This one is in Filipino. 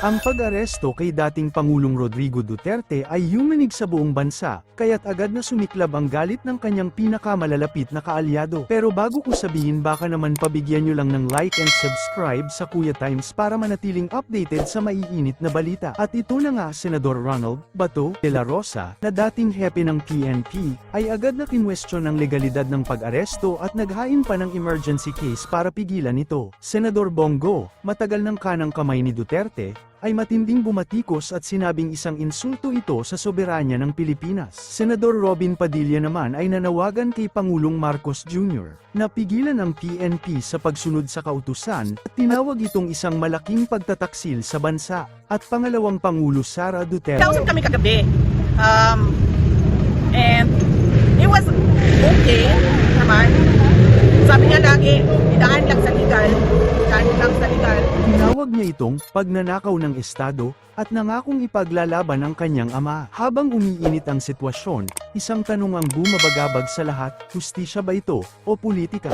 Ang pag-aresto kay dating Pangulong Rodrigo Duterte ay yumanig sa buong bansa, kaya't agad na sumiklab ang galit ng kanyang pinakamalalapit na kaalyado. Pero bago ko sabihin, baka naman pabigyan nyo lang ng like and subscribe sa Kuya Times para manatiling updated sa maiinit na balita. At ito na nga, Senador Ronald Bato de la Rosa, na dating hepe ng PNP, ay agad na kinwestiyon ang legalidad ng pag-aresto at naghain pa ng emergency case para pigilan ito. Senador Bongo, matagal ng kanang kamay ni Duterte, ay matinding bumatikos at sinabing isang insulto ito sa soberanya ng Pilipinas. Senador Robin Padilla naman ay nanawagan kay Pangulong Marcos Jr. na pigilan ang PNP sa pagsunod sa kautusan at tinawag itong isang malaking pagtataksil sa bansa. At pangalawang Pangulo Sara Duterte. Kausap kami kagabi. And it was okay naman. Sabi niya lagi, idaan lang sa legal. Idaan lang sa legal. Tinawag niya itong pagnanakaw ng Estado at nangakong ipaglalaban ang kanyang ama. Habang umiinit ang sitwasyon, isang tanong ang bumabagabag sa lahat, hustisya ba ito o politika?